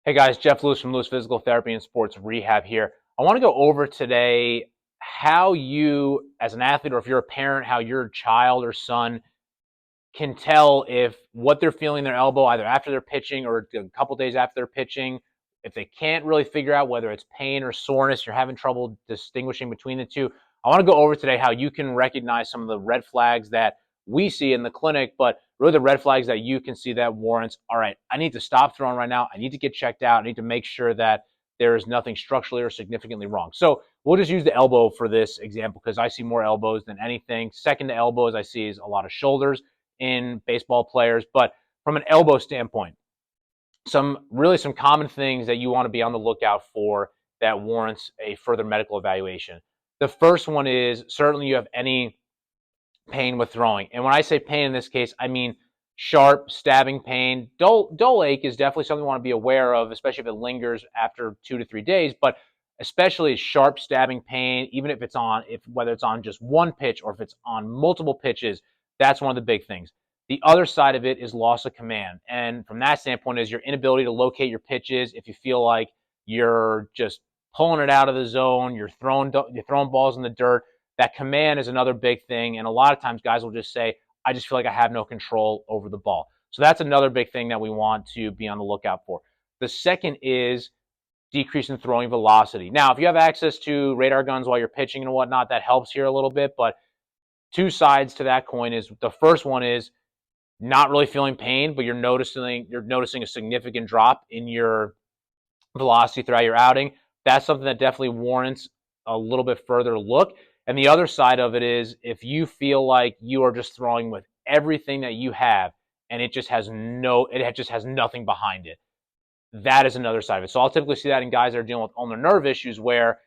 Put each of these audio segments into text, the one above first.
Hey guys, Jeff Lewis from Lewis Physical Therapy and Sports Rehab here. I want to go over today how you, as an athlete or if you're a parent, how your child or son can tell if what they're feeling in their elbow either after they're pitching or a couple days after they're pitching. If they can't really figure out whether it's pain or soreness, you're having trouble distinguishing between the two. I want to go over today how you can recognize some of the red flags that we see in the clinic, but really the red flags that you can see that warrants, all right, I need to stop throwing right now. I need to get checked out. I need to make sure that there is nothing structurally or significantly wrong. So we'll just use the elbow for this example because I see more elbows than anything. Second to elbows, I see is a lot of shoulders in baseball players. But from an elbow standpoint, some common things that you want to be on the lookout for that warrants a further medical evaluation. The first one is certainly you have any pain with throwing. And when I say pain in this case, I mean sharp stabbing pain. Dull ache is definitely something you want to be aware of, especially if it lingers after 2 to 3 days. But especially sharp stabbing pain, even if it's on, whether it's on just one pitch or if it's on multiple pitches, that's one of the big things. The other side of it is loss of command, and from that standpoint, is your inability to locate your pitches. If you feel like you're just pulling it out of the zone, you're throwing balls in the dirt. That command is another big thing, and a lot of times guys will just say, I just feel like I have no control over the ball. So that's another big thing that we want to be on the lookout for. The second is decrease in throwing velocity. Now, if you have access to radar guns while you're pitching and whatnot, that helps here a little bit, but two sides to that coin is the first one is not really feeling pain, but you're noticing a significant drop in your velocity throughout your outing. That's something that definitely warrants a little bit further look. And the other side of it is if you feel like you are just throwing with everything that you have and it just has nothing behind it. That is another side of it. So I'll typically see that in guys that are dealing with ulnar nerve issues where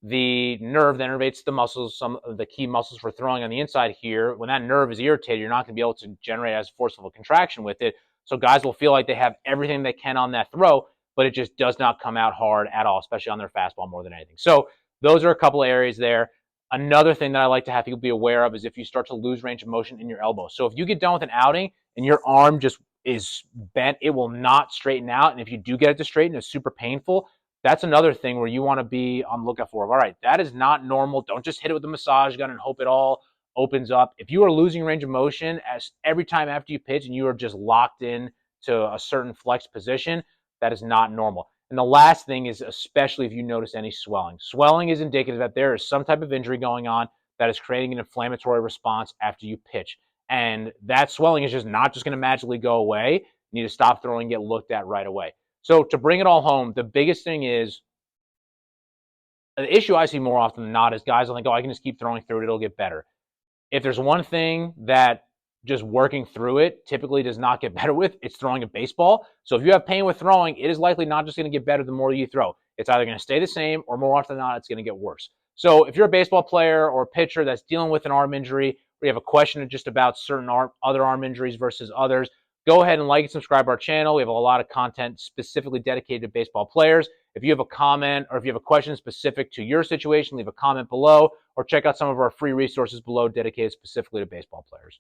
the nerve that innervates the muscles, some of the key muscles for throwing on the inside here, when that nerve is irritated, you're not going to be able to generate as forceful a contraction with it. So guys will feel like they have everything they can on that throw, but it just does not come out hard at all, especially on their fastball more than anything. So those are a couple of areas there. Another thing that I like to have people be aware of is if you start to lose range of motion in your elbow. So if you get done with an outing and your arm just is bent, it will not straighten out. And if you do get it to straighten, it's super painful. That's another thing where you want to be on the lookout for. All right, that is not normal. Don't just hit it with a massage gun and hope it all opens up. If you are losing range of motion as every time after you pitch and you are just locked in to a certain flex position, that is not normal. And the last thing is, especially if you notice any swelling. Swelling is indicative that there is some type of injury going on that is creating an inflammatory response after you pitch. And that swelling is just not just going to magically go away. You need to stop throwing and get looked at right away. So to bring it all home, the biggest thing is the issue I see more often than not is guys will think, oh, I can just keep throwing through it, it'll get better. If there's one thing that just working through it typically does not get better with, it's throwing a baseball. So if you have pain with throwing, it is likely not just going to get better the more you throw. It's either going to stay the same or more often than not, it's going to get worse. So if you're a baseball player or a pitcher that's dealing with an arm injury, or you have a question just about certain other arm injuries versus others, go ahead and like and subscribe to our channel. We have a lot of content specifically dedicated to baseball players. If you have a comment or if you have a question specific to your situation, leave a comment below or check out some of our free resources below dedicated specifically to baseball players.